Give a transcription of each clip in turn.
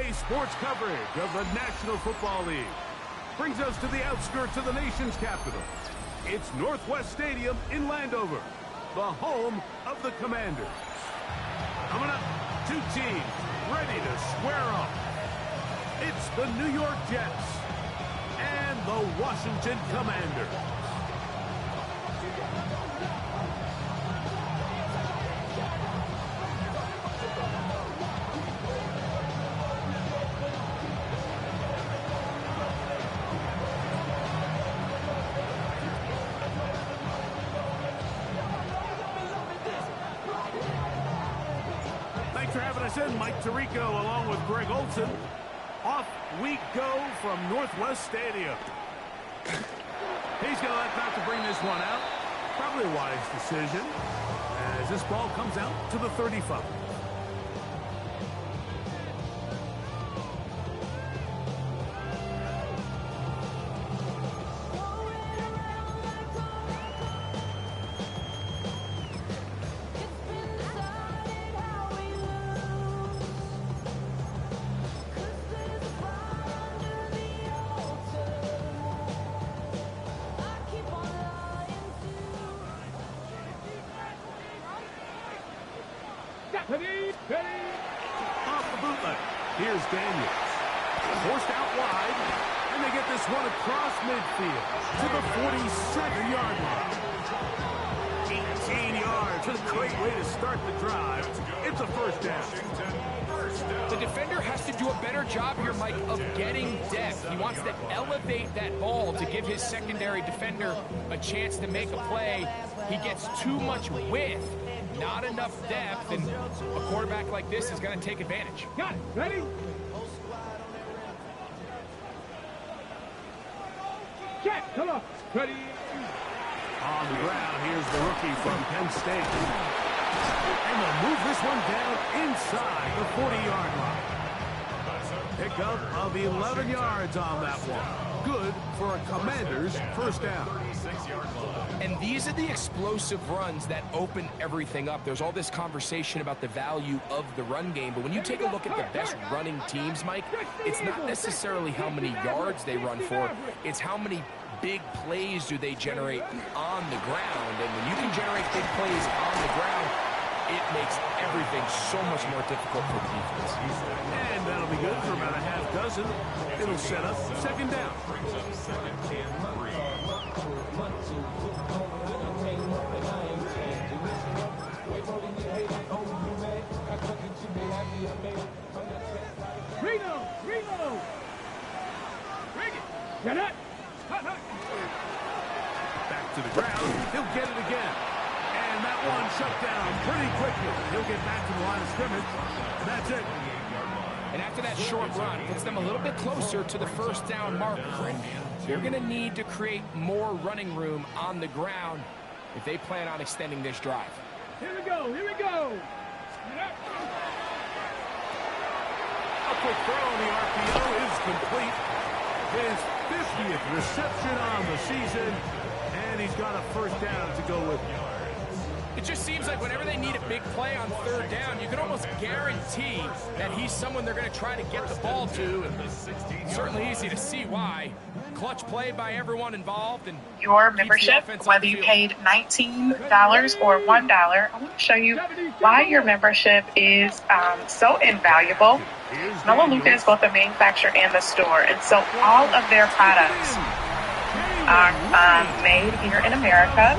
Day sports coverage of the National Football League brings us to the outskirts of the nation's capital. It's Northwest Stadium in Landover, the home of the Commanders. Coming up, two teams ready to square off. It's the New York Jets and the Washington Commanders. Thanks for having us in, Mike Tirico, along with Greg Olson. Off we go from Northwest Stadium. He's going to let not to bring this one out. Probably a wise decision as this ball comes out to the 35. Off the bootleg. Here's Daniels. Forced out wide. And they get this one across midfield to the 47-yard line. 18 yards. What a great way to start the drive. It's a first down. The defender has to do a better job here, Mike, of getting depth. He wants to elevate that ball to give his secondary defender a chance to make a play. He gets too much width. Not enough depth, and a quarterback like this is going to take advantage. Got it. Ready? Check. Come on. Ready? On the ground, here's the rookie from Penn State. And they'll move this one down inside the 40-yard line. Pickup of 11 yards on that one. Good for a Commander's first down. And these are the explosive runs that open everything up. There's all this conversation about the value of the run game, but when you take a look at the best running teams, Mike, it's not necessarily how many yards they run for, it's how many big plays do they generate on the ground. And when you can generate big plays on the ground, it makes everything so much more difficult for the defense. And that'll be good for about a half dozen. It'll set up second down. Reno! Bring it! Get it! Back to the ground. He'll get it again. And that one shut down pretty quickly. He'll get back to the line of scrimmage. That's it. And after that short run, puts them a little bit closer to the first down marker. And they're going to need to create more running room on the ground if they plan on extending this drive. Here we go. A quick throw on the RPO is complete. His 50th reception on the season. And he's got a first down to go with. It just seems like whenever they need a big play on third down, you can almost guarantee that he's someone they're going to try to get the ball to. And it's certainly easy to see why. Clutch play by everyone involved. And your membership, whether you paid $19 or $1, I want to show you why your membership is so invaluable. Melaleuca is both the manufacturer and the store, and so all of their products are made here in America.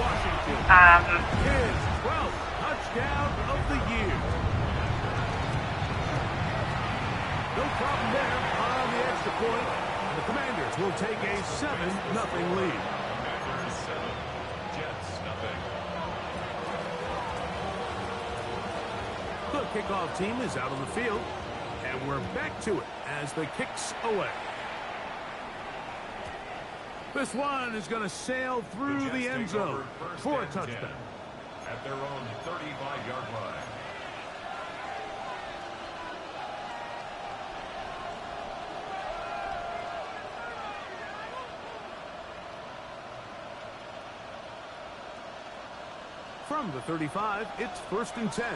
Touchdown of the year. No problem there on the extra point. The Commanders will take a 7-0 lead. The kickoff team is out on the field, and we're back to it as the kick's away. This one is going to sail through the end zone for a touchdown. At their own 35-yard line. From the 35, it's 1st and 10.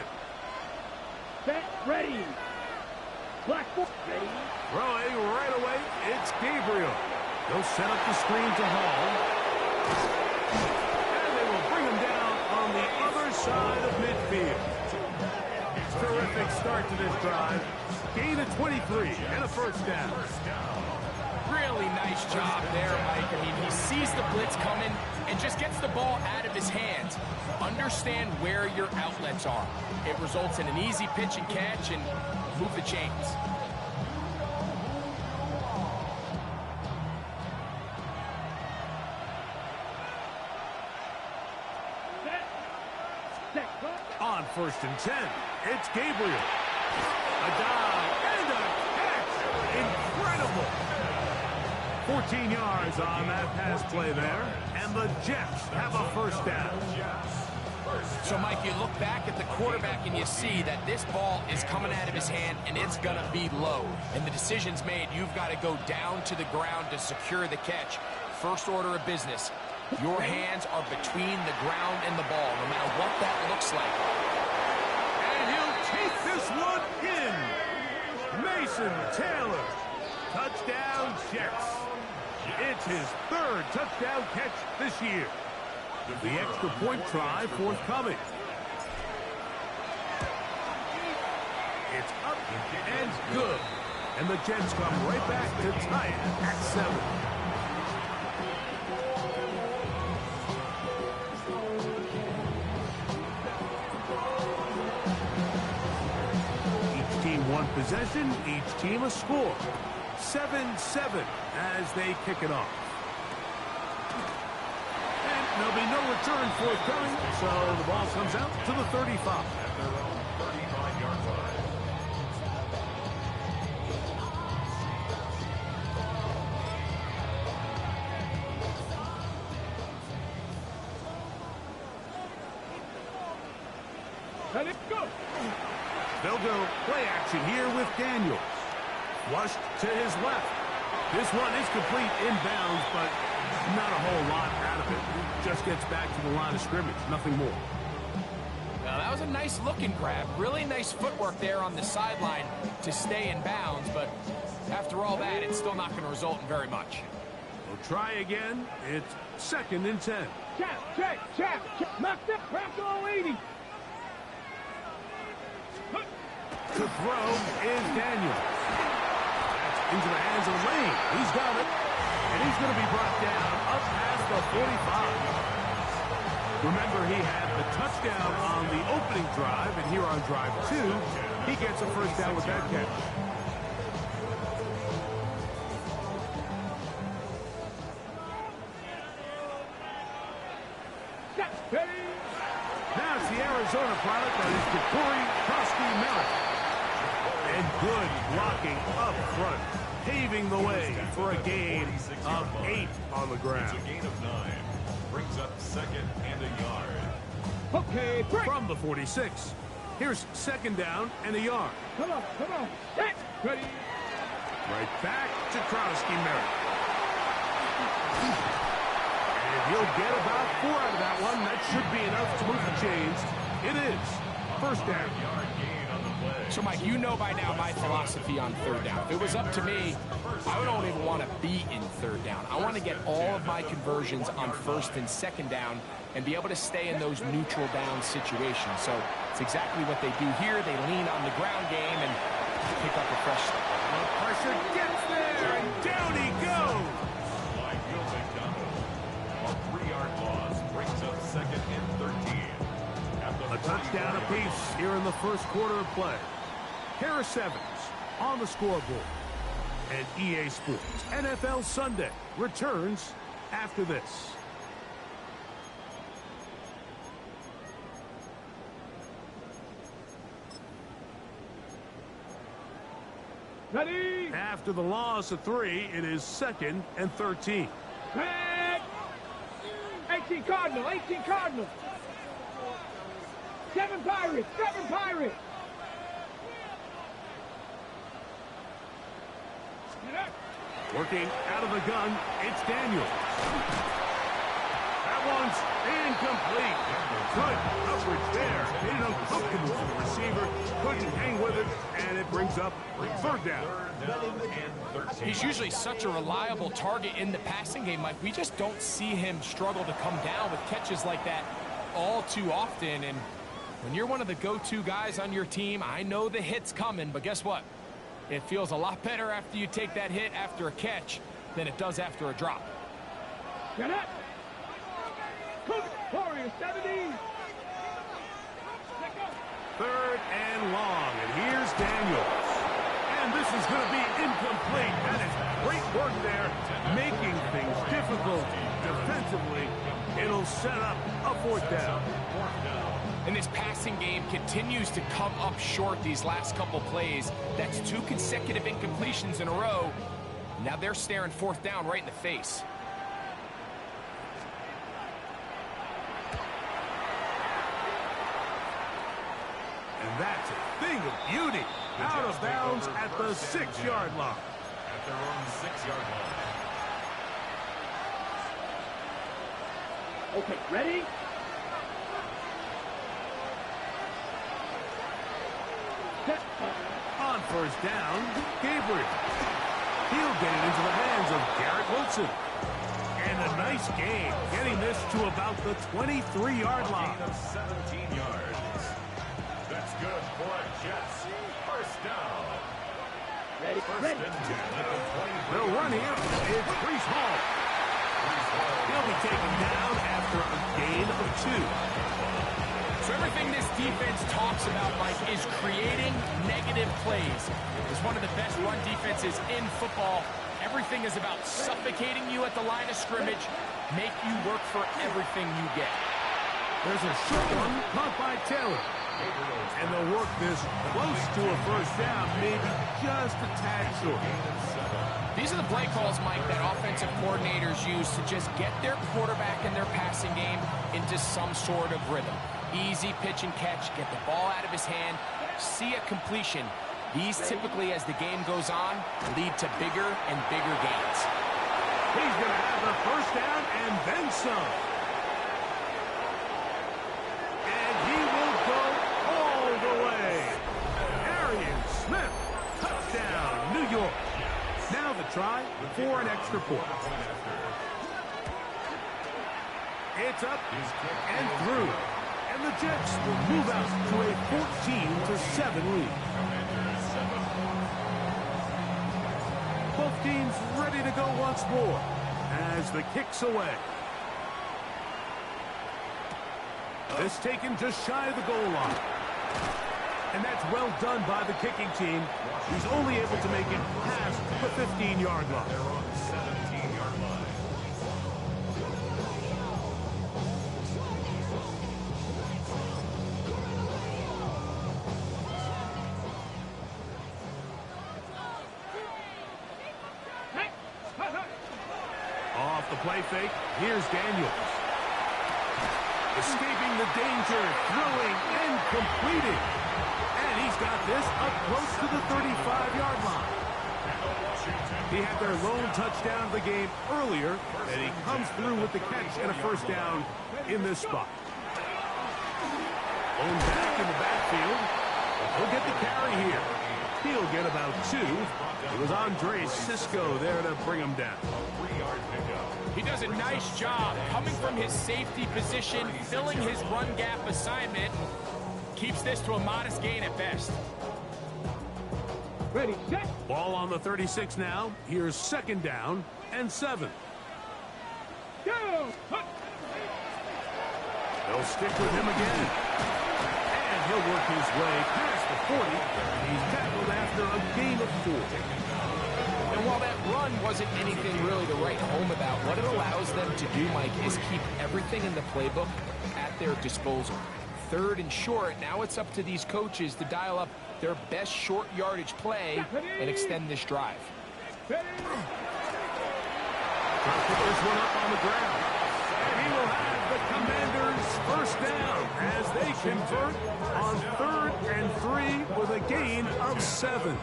Set, ready. Black. Throwing right away, it's Gabriel. They'll set up the screen to Hall. And they will bring him down on the other side of midfield. Terrific start to this drive. Gain of 23 and a first down. Really nice job there, Mike. I mean, he sees the blitz coming and just gets the ball out of his hands. Understand where your outlets are. It results in an easy pitch and catch and move the chains. On 1st and 10, it's Gabriel. A dive and a catch. Incredible. 14 yards on that pass play there, and the Jets have a first down. So, Mike, you look back at the quarterback and you see that this ball is coming out of his hand and it's going to be low. And the decision's made. You've got to go down to the ground to secure the catch. First order of business. Your hands are between the ground and the ball, no matter what that looks like. And he'll take this one in. Mason Taylor. Touchdown Jets. It's his 3rd touchdown catch this year. The extra point try forthcoming. It's up and good. And the Jets come right back to tie it at 7. Each team one possession, each team a score. 7-7 as they kick it off. And there'll be no return forthcoming, so the ball comes out to the 35. At their own 35-yard line. Let it go. They'll go play action here with Daniels. Flushed to his left. This one is complete inbounds, but not a whole lot out of it. Just gets back to the line of scrimmage, nothing more. Now, that was a nice looking grab. Really nice footwork there on the sideline to stay in bounds, but after all that, it's still not going to result in very much. We'll try again. It's 2nd and 10. Chap. Knock that crap all 80. To throw is Daniels. That's into the hands of Lane. He's got it. And he's going to be brought down up past the 45. Remember, he had the touchdown on the opening drive, and here on drive 2, he gets a first down with that catch. Now it's the Arizona product that is Corey Krosky-Merritt. And good blocking up front, paving the way for a gain of 8 on the ground. It's a gain of 9. Brings up 2nd and a yard. Okay, break. From the 46, here's 2nd down and a yard. Come on. Set. Ready. Right back to Krosky-Merritt. And he'll get about 4 out of that one. That should be enough to move the chains. It is. First down. Yard gain on the play. So, Mike, you know by now my philosophy on 3rd down. If it was up to me, I don't even want to be in 3rd down. I want to get all of my conversions on 1st and 2nd down and be able to stay in those neutral down situations. So it's exactly what they do here. They lean on the ground game and pick up a fresh step. The pressure gets there, and down he goes. By Will McDonald. A 3-yard loss brings up 2nd and 13. A touchdown apiece here in the first quarter of play. Harris Evans on the scoreboard. And EA Sports NFL Sunday returns after this. Ready. After the loss of 3, it is 2nd and 13. Back. 18 Cardinal. 7 Pirates. Working out of the gun, it's Daniels. That once, incomplete. Good coverage there. Made it uncomfortable for the receiver. Couldn't hang with it, and it brings up third down. He's usually such a reliable target in the passing game, Mike. We just don't see him struggle to come down with catches like that all too often. And when you're one of the go-to guys on your team, I know the hit's coming, but guess what? It feels a lot better after you take that hit after a catch than it does after a drop. Get up. Warrior 70. Third and long, and here's Daniels. And this is going to be incomplete. That is great work there, making things difficult defensively. It'll set up a fourth down. And this passing game continues to come up short these last couple plays. That's 2 consecutive incompletions in a row. Now they're staring fourth down right in the face. And that's a thing of beauty. Out of bounds at the 6-yard line. At their own 6-yard line. Okay, ready? On first down, Gabriel. He'll get it into the hands of Garrett Wilson. And a nice gain, getting this to about the 23-yard line. Gain of 17 yards. That's good for a Jets. First down. Ready, ready. The run here is Breece Hall. He'll be taken down after a gain of 2. So everything this defense talks about, Mike, is creating negative plays. It's one of the best run defenses in football. Everything is about suffocating you at the line of scrimmage, make you work for everything you get. There's a short one caught by Taylor. And they'll work this close to a first down, maybe just a tad short. These are the play calls, Mike, that offensive coordinators use to just get their quarterback and their passing game into some sort of rhythm. Easy pitch and catch, get the ball out of his hand, see a completion. These typically, as the game goes on, lead to bigger and bigger gains. He's going to have the first down and then some. And he will go all the way. Arian Smith, touchdown, New York. Now the try for an extra point. It's up and through. And the Jets will move out to a 14-7 lead. Both teams ready to go once more as the kick's away. This taken just shy of the goal line. And that's well done by the kicking team. He's only able to make it past the 15-yard line. They're on 17-yard line. Off the play fake, here's Daniels. Escaping the danger, throwing and completing. And he's got this up close to the 35-yard line. He had their lone touchdown of the game earlier, and he comes through with the catch and a first down in this spot. Owned back in the backfield. He'll get the carry here. He'll get about 2. It was Andre Cisco there to bring him down. He does a nice job coming from his safety position, filling his run gap assignment, keeps this to a modest gain at best. Ready, set. Ball on the 36 now. Here's second down and 7. Go. They'll stick with him again. And he'll work his way past the 40. He's tackled after a gain of 4. And while that run wasn't anything really to write home about, what it allows them to do, Mike, is keep everything in the playbook at their disposal. Third and short, now it's up to these coaches to dial up their best short yardage play and extend this drive. Trying to put this one up on the ground. And he will have the Commanders first down as they convert on 3rd and 3 with a gain of 7.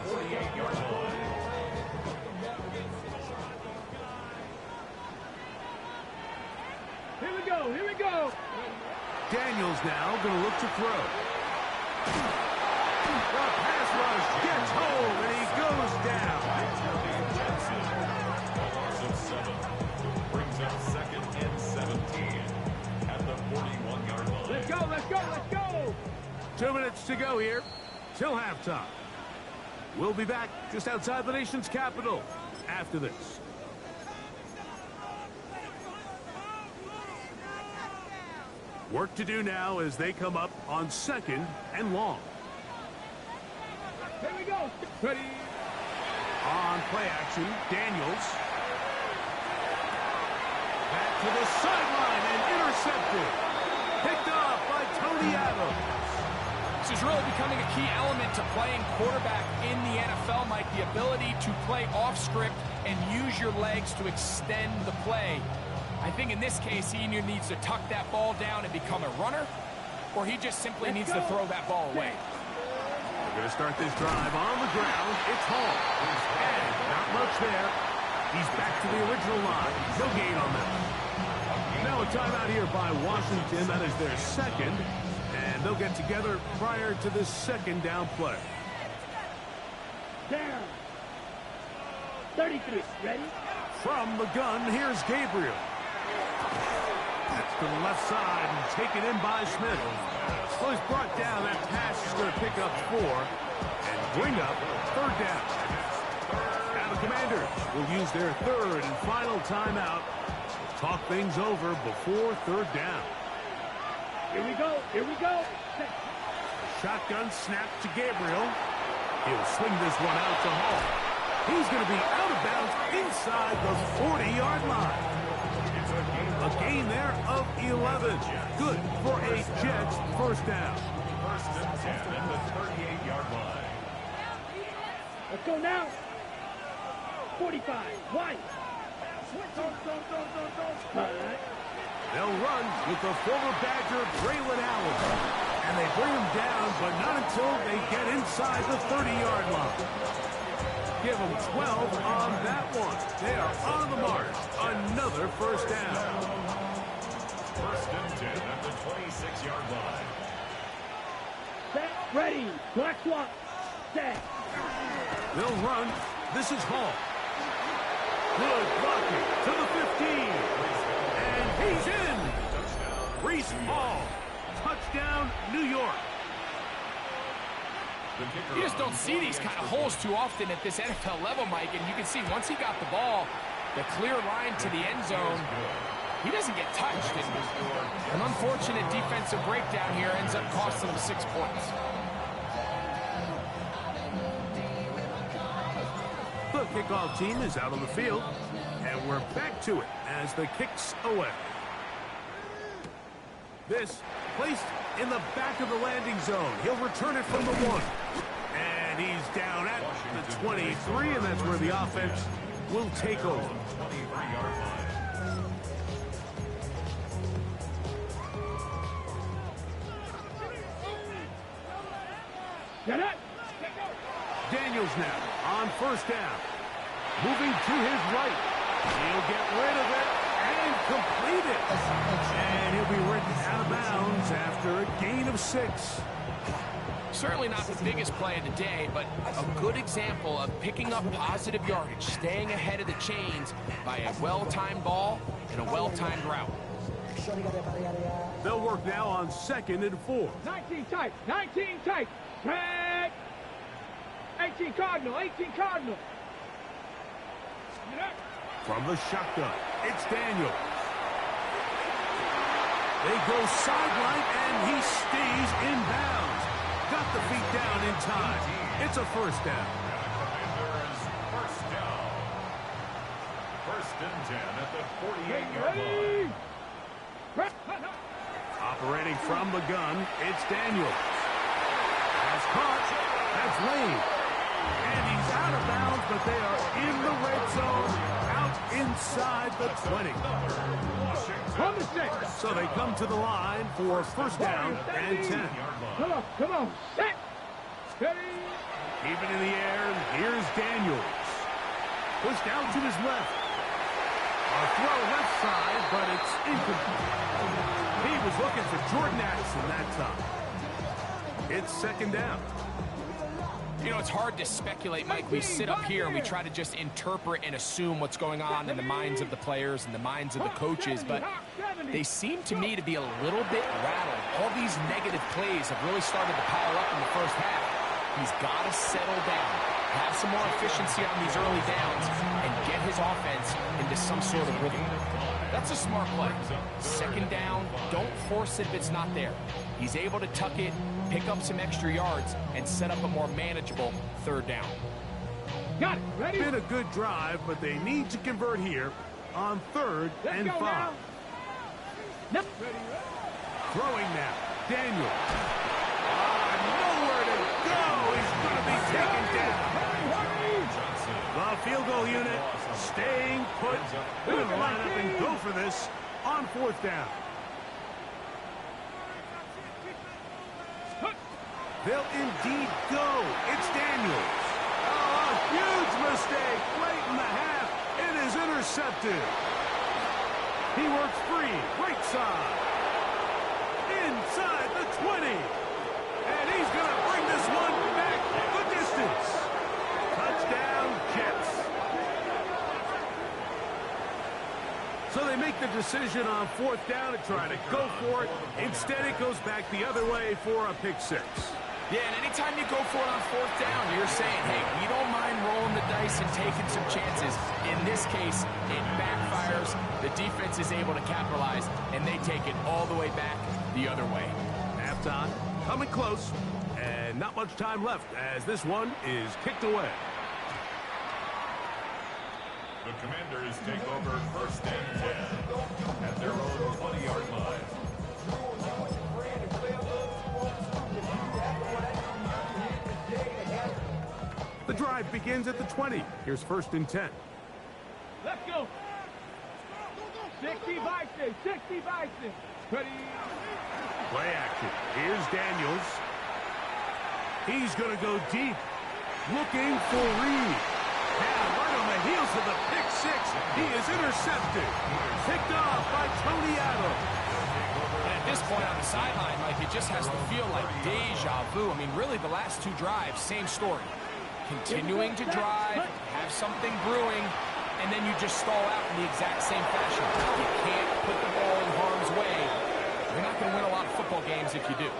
Here we go. go. Here we go. Daniels now going to look to throw. The pass rush gets home, and he goes down. A loss of 7. Brings up second and 17 at the 41-yard line. Let's go, let's go, let's go. 2 minutes to go here till halftime. We'll be back just outside the nation's capital after this. Work to do now as they come up on 2nd and long. Here we go. Ready. On play action, Daniels. Back to the sideline and intercepted. Picked off by Tony Adams. This is really becoming a key element to playing quarterback in the NFL, Mike. The ability to play off script and use your legs to extend the play. I think in this case, he either needs to tuck that ball down and become a runner, or he just simply needs to throw that ball away. We're going to start this drive on the ground. It's Hall. And not much there. He's back to the original line. No gain on that. Now a timeout here by Washington. That is their second. And they'll get together prior to this second down play. Down. 33. Ready? From the gun, here's Gabriel. That's to the left side and taken in by Smith. So he's brought down. That pass is going to pick up 4 and bring up 3rd down. Now the Commanders will use their 3rd and final timeout to talk things over before 3rd down. Here we go. Here we go. Shotgun snap to Gabriel. He'll swing this one out to Hall. He's going to be out of bounds inside the 40-yard line. A gain there of 11. Good for a Jets first down. First and 10 at the 38-yard line. Let's go now. 45. Wide. They'll run with the former Badger, Braylon Allen. And they bring him down, but not until they get inside the 30-yard line. Give them 12 on that one. They are on the march. Another first down. First and 10 at the 26-yard line. Set. Ready. Black swap. Set. They'll run. This is Hall. Good blocking to the 15. And he's in. Reese Hall. Touchdown, New York. You just don't see these kind of holes too often at this NFL level, Mike. And you can see once he got the ball, the clear line to the end zone, he doesn't get touched. And an unfortunate defensive breakdown here ends up costing him 6 points. The kickoff team is out on the field, and we're back to it as the kick's away. This placed in the back of the landing zone. He'll return it from the 1. And he's down at the 23, and that's where the offense will take over. 23-yard line. Get it. Daniels now on first down. Moving to his right. He'll get rid of it and complete it. And he'll be written out of bounds after a gain of 6. Certainly not the biggest play of the day, but a good example of picking up positive yardage, staying ahead of the chains by a well-timed ball and a well-timed route. They'll work now on 2nd and 4. 19 tight. 19 tight. Red. 18 Cardinal. 18 Cardinal. From the shotgun, it's Daniels. They go sideline, and he stays in bounds. Got the feet down in time. It's a first down. Commanders first down. First and 10 at the 48-yard line. Operating from the gun, it's Daniels. Has caught. That's Lane. And he's out of bounds, but they are in the red zone, out inside the 20. From the 6. So they come to the line for first down and 10. Come on, come on. Set. Ready. Keep it in the air, and here's Daniels. Pushed out to his left. A throw left side, but it's incomplete. He was looking for Jordan Addison that time. It's second down. You know, it's hard to speculate, Mike. We sit up here and we try to just interpret and assume what's going on in the minds of the players and the minds of the coaches, but they seem to me to be a little bit rattled. All these negative plays have really started to pile up in the first half. He's got to settle down, have some more efficiency on these early downs, and get his offense into some sort of rhythm. That's a smart play. Second down, don't force it if it's not there. He's able to tuck it, pick up some extra yards, and set up a more manageable third down. Got it. Ready? Been a good drive, but they need to convert here on 3rd and 5. Nope. Throwing now. Daniel. Nowhere to go. He's going to be taken down. The field goal unit staying put. They're going to line up and go for this on 4th down. They'll indeed go. It's Daniels. Oh, a huge mistake late in the half. It is intercepted. He works free. Right side. Inside the 20. And he's going to bring this one back the distance. Touchdown, Jets. So they make the decision on 4th down to try to go for it. Instead, it goes back the other way for a pick 6. Yeah, and anytime you go for it on 4th down, you're saying, hey, we don't mind rolling the dice and taking some chances. In this case, it backfires. The defense is able to capitalize, and they take it all the way back the other way. Halftime, coming close, and not much time left as this one is kicked away. The Commanders take over 1st and 10 at their own 20-yard line. The drive begins at the 20. Here's 1st and 10. Let's go. 60 Bison. 60 Bison. Ready. Play action. Here's Daniels. He's going to go deep. Looking for Reed. Yeah, right on the heels of the pick 6. He is intercepted. Picked off by Tony Adams. And at this point on the sideline, like, it just has to feel like deja vu. I mean, really, the last 2 drives, same story. Continuing to drive, have something brewing, and then you just stall out in the exact same fashion. You can't put the ball in harm's way. You're not going to win a lot of football games if you do.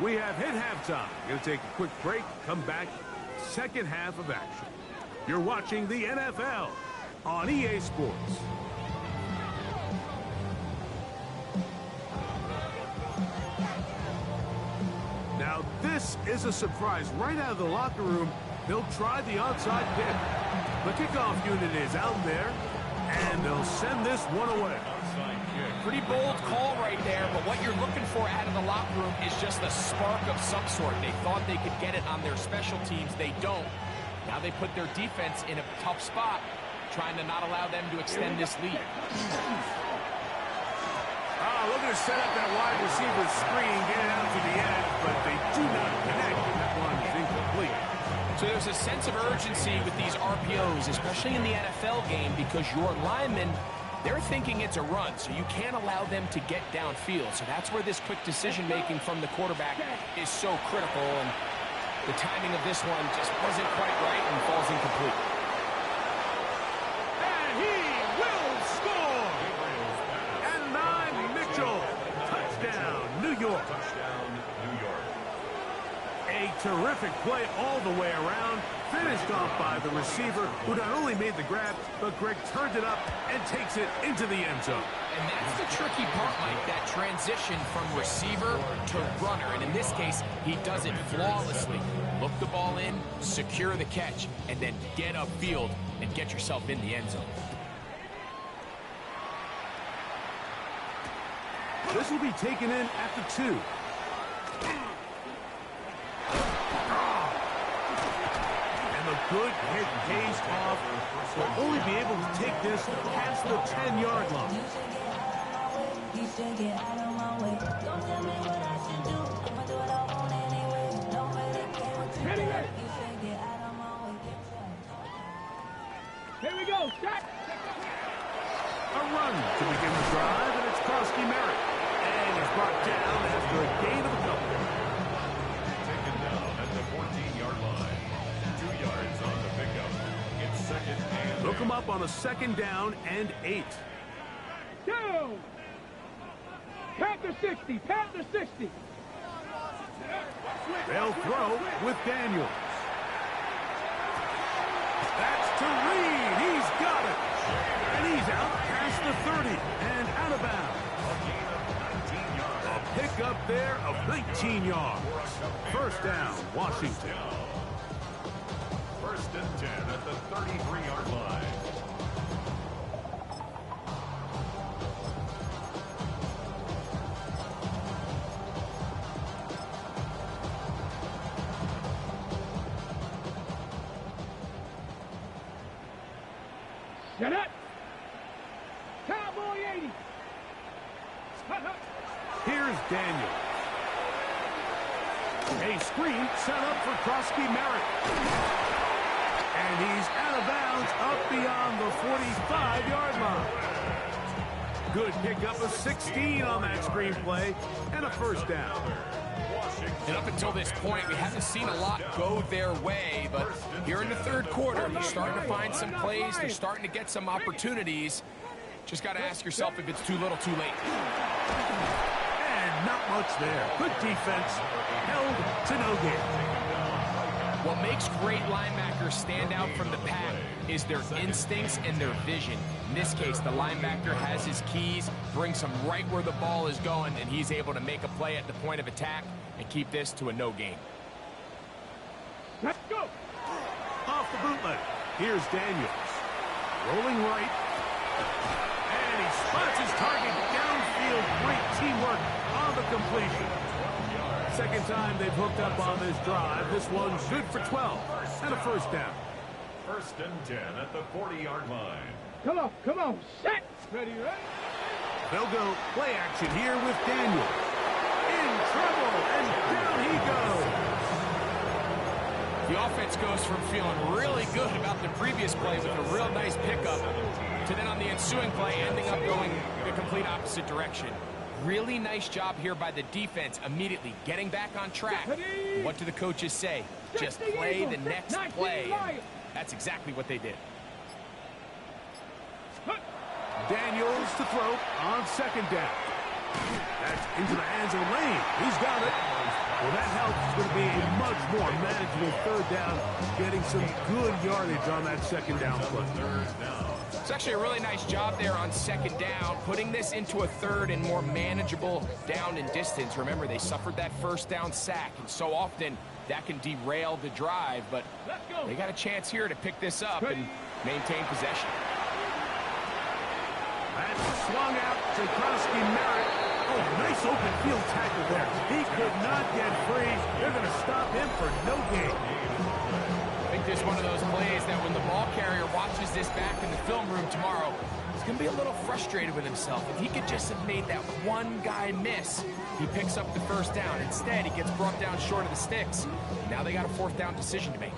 We have hit halftime. Going to take a quick break, come back, second half of action. You're watching the NFL on EA Sports. Now, this is a surprise. Right out of the locker room, they'll try the onside kick. The kickoff unit is out there, and they'll send this one away. Pretty bold call right there, but what you're looking for out of the locker room is just a spark of some sort. They thought they could get it on their special teams. They don't. Now they put their defense in a tough spot, trying to not allow them to extend this lead. Looking to set up that wide receiver screen, get it out to the edge, but they do not connect, and that one is incomplete. So there's a sense of urgency with these RPOs, especially in the NFL game, because your linemen, they're thinking it's a run, so you can't allow them to get downfield. So that's where this quick decision-making from the quarterback is so critical, and the timing of this one just wasn't quite right and falls incomplete. And he will score! And 9, Mitchell. Touchdown, New York. Touchdown, New York. A terrific play all the way around. Finished off by the receiver, who not only made the grab, but Greg turned it up and takes it into the end zone. And that's the tricky part, Mike, that transition from receiver to runner. And in this case, he does it flawlessly. Look the ball in, secure the catch, and then get upfield and get yourself in the end zone. This will be taken in at the 2. Good hit pays off. Will only be able to take this past the 10-yard line. Here we go. Shot. A run to begin the drive, and it's Krosky Merritt. And it's brought down after a gain of a couple. Taken down at the 14-yard line. 2 yards on the pickup. It's second and Look him up on a second down and 8. Down. Panther 60. Panther 60. They'll throw with Daniels. That's to Reed. He's got it. And he's out past the 30 and out of bounds. A pickup there of 19 yards. First down, Washington. First and 10 at the 33-yard line. Shut up. Cowboy 80. Here's Daniels. A screen set up for Krosky Merritt. And he's out of bounds up beyond the 45-yard line. Good pickup of 16 on that screen play and a first down. And up until this point, we haven't seen a lot go their way, but here in the third quarter, they're starting to find some plays. They're starting to get some opportunities. Just got to ask yourself if it's too little, too late. And not much there. Good defense. Held to no gain. What makes great linebackers stand out from the pack is their instincts and their vision. In this case, the linebacker has his keys, brings him right where the ball is going, and he's able to make a play at the point of attack and keep this to a no gain. Let's go. Off the bootleg. Here's Daniels. Rolling right. And he spots his target downfield. Great teamwork on the completion. Second time they've hooked up on this drive. This one's good for 12 and a first down. First and 10 at the 40-yard line. Come on. Come on. Set. Ready, ready. They'll go play action here with Daniels. In trouble, and down he goes. The offense goes from feeling really good about the previous play with a real nice pickup to then on the ensuing play ending up going the complete opposite direction. Really nice job here by the defense, immediately getting back on track. What do the coaches say? Just play the next play. And that's exactly what they did. Daniels to throw on second down. That's into the hands of Lane. He's got it. Well, that helps. It's going to be a much more manageable third down, getting some good yardage on that second down play. It's actually a really nice job there on second down, putting this into a third and more manageable down and distance. Remember, they suffered that first down sack, and so often that can derail the drive, but they got a chance here to pick this up and maintain possession. That's swung out to Krosky Merritt. Oh, nice open field tackle there. He could not get free. They're going to stop him for no gain. I think this is one of those plays that when the ball carrier watches this back in the film room tomorrow, he's going to be a little frustrated with himself. If he could just have made that one guy miss, he picks up the first down. Instead, he gets brought down short of the sticks. Now they got a fourth down decision to make.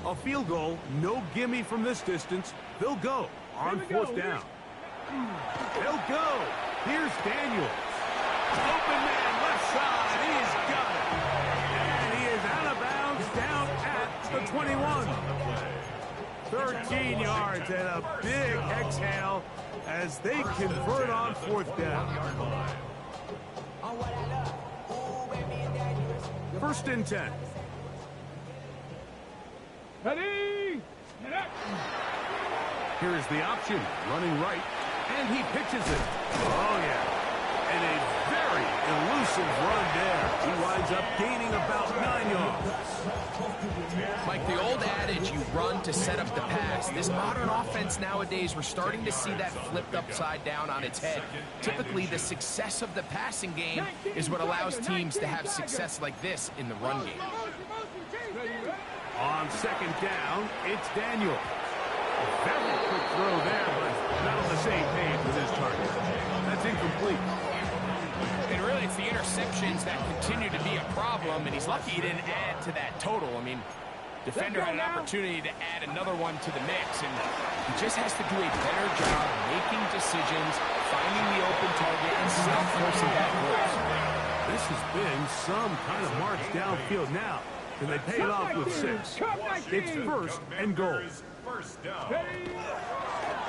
A field goal, no gimme from this distance. They'll go on fourth down. They'll go. Here's Daniels. Open man, left side. He's got it. And he is out of bounds down at the 21. 13 yards and a big exhale as they convert on fourth down. First and 10. Ready. Here's the option. Running right. And he pitches it. Oh, yeah. And a very elusive run there. He winds up gaining about 9 yards. Mike, the old adage, you run to set up the pass. This modern offense nowadays, we're starting to see that flipped upside down on its head. Typically, the success of the passing game is what allows teams to have success like this in the run game. On second down, it's Daniel. Very quick throw there, but not on the same page with his target. That's incomplete. And really, it's the interceptions that continue to be a problem, and he's lucky he didn't add to that total. I mean, defender had an opportunity to add another one to the mix, and he just has to do a better job making decisions, finding the open target, and still forcing back goals. This has been some kind of march downfield now, and they pay it off with 6. It's first and goal. First down.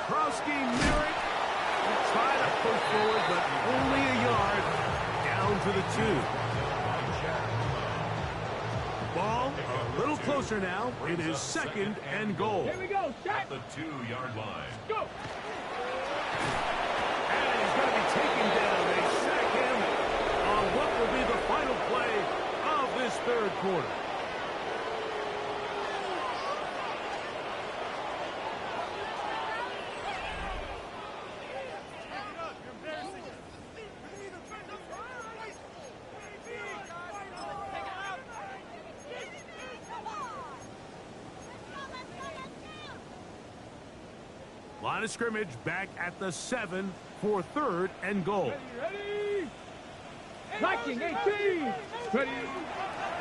Krowski near it. Try to push forward, but only a yard. Down to the 2. Ball a little closer now. It is second and goal. Here we go, shot. The 2-yard line. Go. And he's going to be taken down. They sack him on what will be the final play of this third quarter. Line of scrimmage back at the 7 for third and goal. Ready? Liking 18. Ready?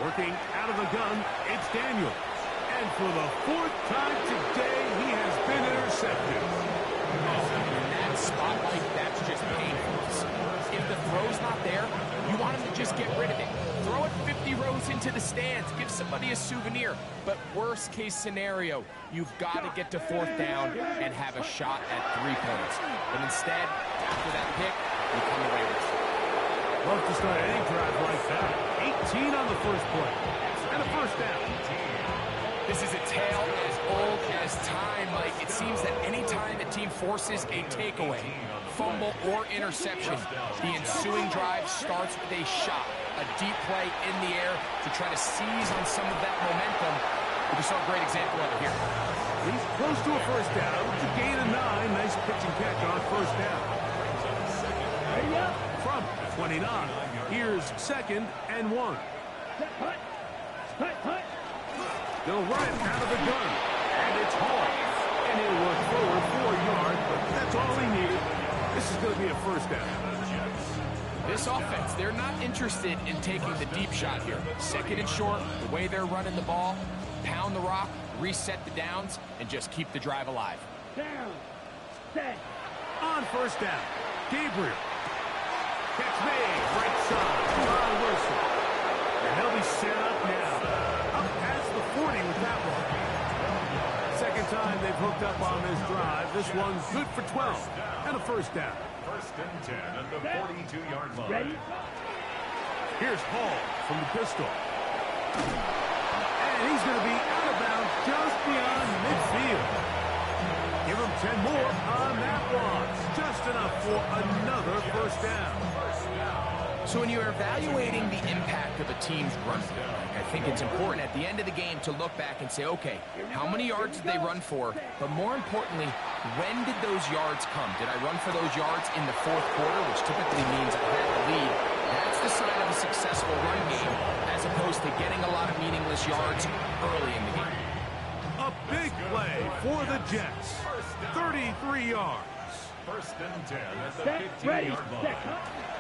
Working out of the gun, it's Daniel. And for the 4th time today, he has been intercepted. In that spotlight, that's just painful. If the throw's not there, you want him to just get rid of it. Throw it 50 rows into the stands. Give somebody a souvenir. But worst case scenario, you've got to get to 4th down and have a shot at 3 points. But instead, after that pick, you come away with it. Love to start any drive like that. 18 on the first play. And a first down. This is a tale as old as time, Mike. It seems that any time a team forces a takeaway, fumble, or interception, the ensuing drive starts with a shot, a deep play in the air to try to seize on some of that momentum. We saw a great example of it here. He's close to a first down. It's a gain of 9. Nice pitch and catch on first down. From 29, here's second and 1. They'll run it out of the gun. And it's Hall. And he'll work forward 4 yards, but that's all he needed. This is going to be a first down. This offense, they're not interested in taking the deep shot here. Second and short, the way they're running the ball, pound the rock, reset the downs, and just keep the drive alive. Down. Set. On first down, Gabriel. Catch made, right side, Ron Wilson. And he'll be set up now. Up past the 40 with that one. Second time they've hooked up on this drive. This one's good for 12 and a first down. First and 10 at the 42-yard line. Ready? Here's Hall from the pistol. And he's going to be out of bounds just beyond midfield. Give him 10 more on that one. Just enough for another first down. So when you're evaluating the impact of a team's run, I think it's important at the end of the game to look back and say, okay, how many yards did they run for? But more importantly, when did those yards come? Did I run for those yards in the 4th quarter, which typically means I had the lead? That's the sign of a successful run game, as opposed to getting a lot of meaningless yards early in the game. A big play for the Jets. 33 yards. First and 10 at the Set. Ready. 15-yard Set. line.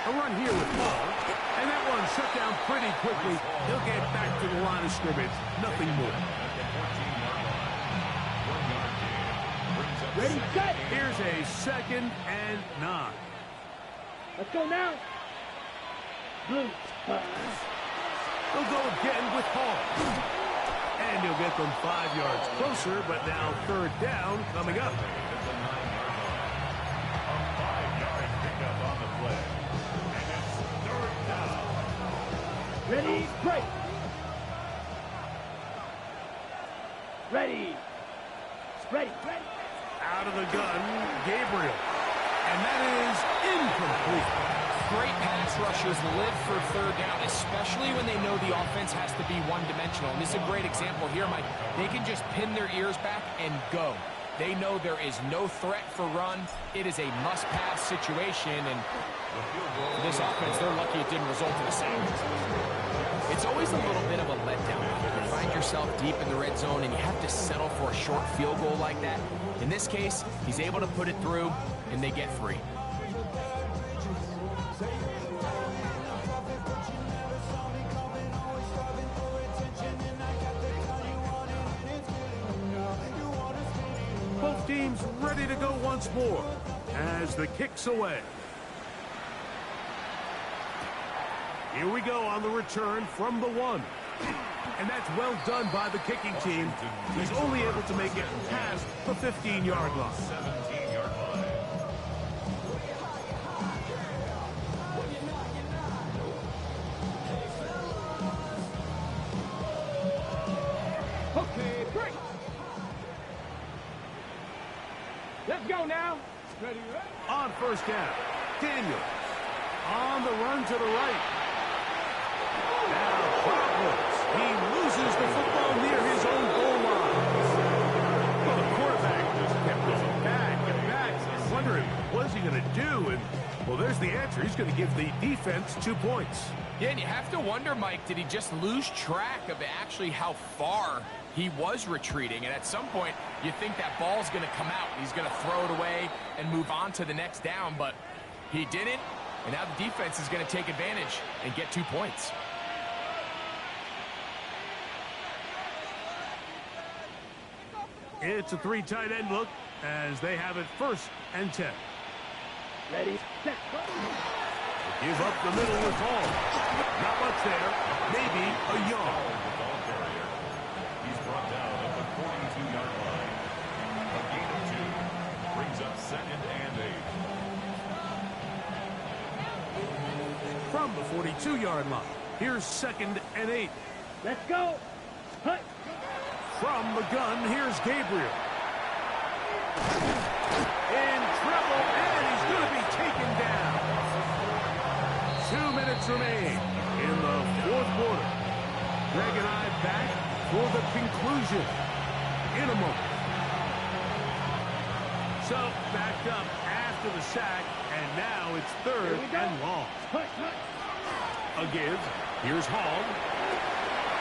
A run here with Hall. And that one shut down pretty quickly. He'll get back to the line of scrimmage. Nothing more. At the 14-yard line. 1-yard gain. Brings up Ready, set. Here's a second and 9. Let's go now. Blue. They'll go again with Hall. And he'll get them 5 yards closer, but now third down coming up. at the 9-yard line. A 5-yard pickup on the play. And it's third down. Ready, break. Ready. Ready. Ready. Out of the gun, Gabriel. And that is incomplete. Great pass rushers live for third down, especially when they know the offense has to be one-dimensional. And this is a great example here, Mike. They can just pin their ears back and go. They know there is no threat for run. It is a must-pass situation, and for this offense, they're lucky it didn't result in a sack. It's always a little bit of a letdown. You find yourself deep in the red zone and you have to settle for a short field goal like that. In this case, he's able to put it through, and they get free. Both teams ready to go once more as the kick's away. Here we go on the return from the 1. And that's well done by the kicking team. He's only able to make it past the 15-yard line. 17-yard line. Okay, break. Let's go now. Ready, ready. On first down, Daniels on the run to the right. Now problems. He loses the football near his own goal line. Well, the quarterback just kept going back and back, wondering what's he going to do. And, well, there's the answer. He's going to give the defense 2 points. Yeah, and you have to wonder, Mike, did he just lose track of actually how far he was retreating? And at some point, you think that ball's going to come out. He's going to throw it away and move on to the next down, but he didn't. And now the defense is going to take advantage and get 2 points. It's a 3 tight end look as they have it 1st and 10. Ready, set, go. Give up the middle with Hall. Not much there. Maybe a yard. The ball carrier. He's brought down at the 42-yard line. A gain of 2 brings up 2nd and 8. From the 42-yard line, here's 2nd and 8. Let's go. Hut. From the gun, here's Gabriel. In trouble, and he's going to be taken down. 2 minutes remain in the 4th quarter. Greg and I back for the conclusion in a moment. So, backed up after the sack, and now it's 3rd and long. Hut, hut. A give. Here's Hall.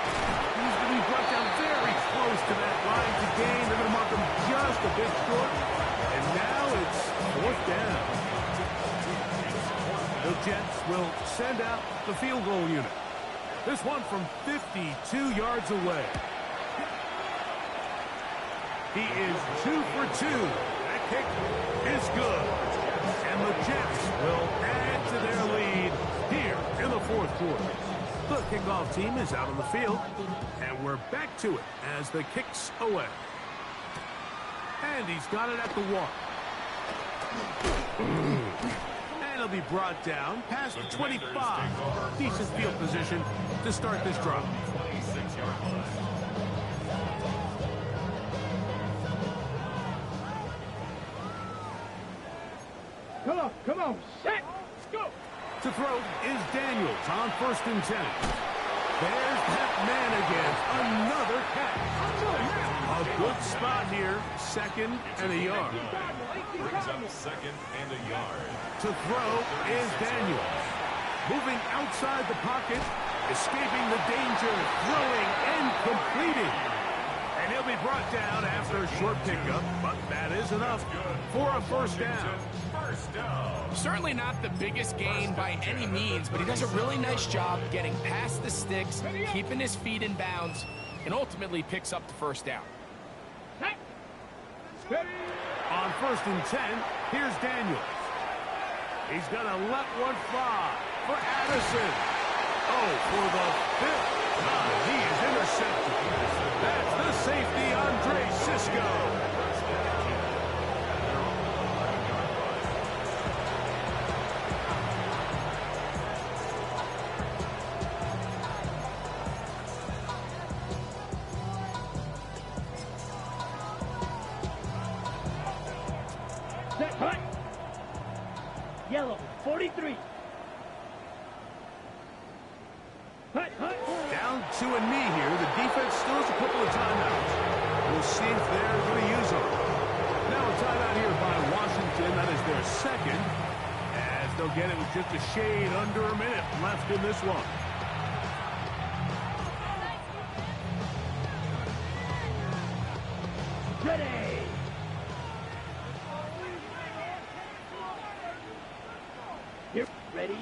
He's going to be brought down very close to that line to gain. They're going to mark him just a bit short. And now it's 4th down. The Jets will send out the field goal unit. This one from 52 yards away. He is 2 for 2. That kick is good. And the Jets will add to their lead here in the 4th quarter. The kickoff team is out on the field, and we're back to it as the kick's away. And he's got it at the 1. And he'll be brought down past the 25. Decent field position to start this drive. 26-yard line. Come on, set, go. To throw is Daniels on 1st and 10. There's that man again. Another catch. A good spot here. 2nd and a yard. Brings up 2nd and a yard. To throw is Daniels. Moving outside the pocket. Escaping the danger. Throwing and completing. And he'll be brought down after a short pickup. But that is enough for a 1st down. First down. Certainly not the biggest gain by any means, but he does a really nice job getting past the sticks, keeping his feet in bounds, and ultimately picks up the 1st down. Set. Ready. On 1st and 10, here's Daniels. He's going to let one fly for Addison. Oh, for the 5th time, he is intercepted. That's the safety, Andre Cisco. Set, hut. Yellow, 43. Hut, hut. Down to a knee here. The defense still has a couple of timeouts. We'll see if they're going to use them. Now a timeout here by Washington. That is their 2nd. As they'll get it with just a shade under a minute left in this one. Ready?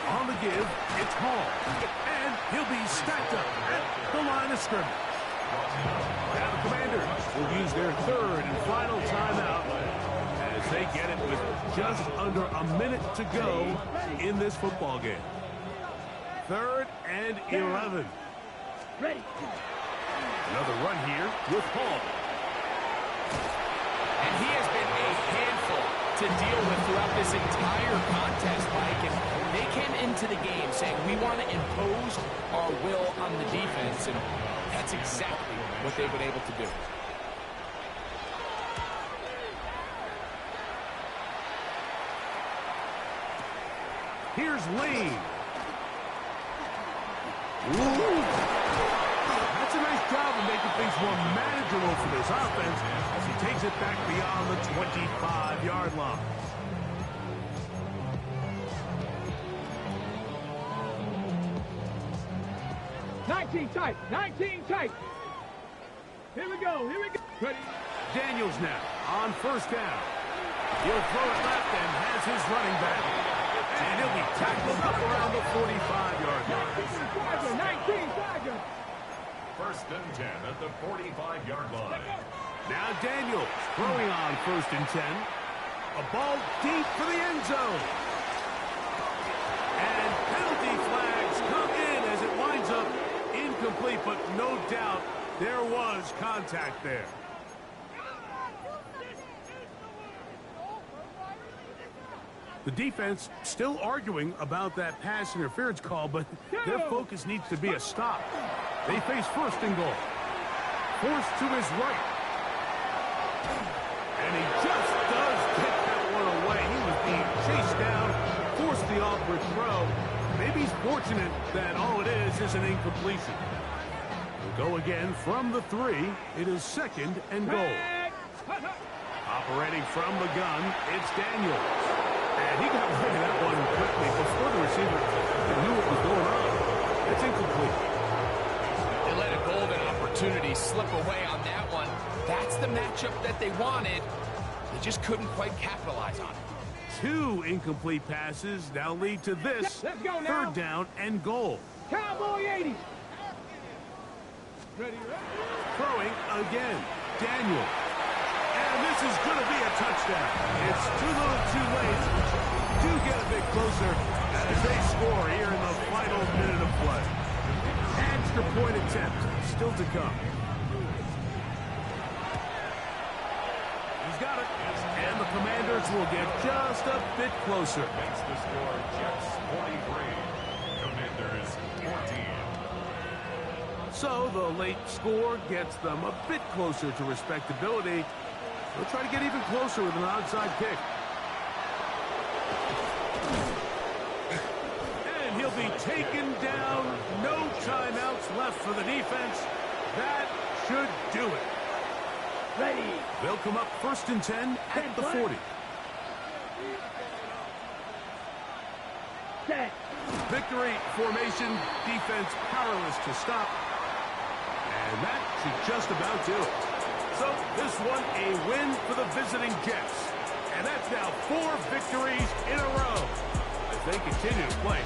On the give, it's Hall. And he'll be stacked up at the line of scrimmage. Now the Commanders will use their third and final timeout as they get it with just under a minute to go in this football game. 3rd and 11. Ready? Another run here with Hall. And he has been a handful to deal with throughout this entire contest, Mike. And they came into the game saying, we want to impose our will on the defense, and that's exactly what they've been able to do. Here's Lane. Ooh. That's a nice job of making things more manageable for this offense as he takes it back beyond the 25-yard line. Tight. 19 tight. Here we go. Ready? Daniels now on 1st down. He'll throw it left and has his running back. And he'll be tackled up around the 45-yard line. 19 Tiger. 1st and 10 at the 45-yard line. Now Daniels throwing on 1st and 10. A ball deep for the end zone. And penalty flags come in as it winds up incomplete, but no doubt there was contact there. The defense still arguing about that pass interference call, but their focus needs to be a stop. They face 1st and goal. Forced to his right. And he just does get that one away. He was being chased down, forced the awkward throw. Maybe he's fortunate that all it is an incompletion. We'll go again from the 3. It is 2nd and goal. Operating from the gun, it's Daniels. And he got rid of that one quickly before the receiver knew what was going on. It's incomplete. They let a golden opportunity slip away on that one. That's the matchup that they wanted. They just couldn't quite capitalize on it. 2 incomplete passes now lead to this Let's go now. 3rd down and goal. Cowboy 80. Ready? Throwing again, Daniel. And this is going to be a touchdown. It's too little too late. Do get a bit closer as they score here in the final minute of play. Extra point attempt still to come. He's got it. And the Commanders will get just a bit closer. Makes the score Jets 43. Commanders 14. So the late score gets them a bit closer to respectability. They'll try to get even closer with an onside kick. And he'll be taken down. No timeouts left for the defense. That should do it. Ready. They'll come up 1st and 10 at the 40. Set. Victory formation, defense powerless to stop. And that should just about do it. So this one a win for the visiting Jets. And that's now 4 victories in a row as they continue to play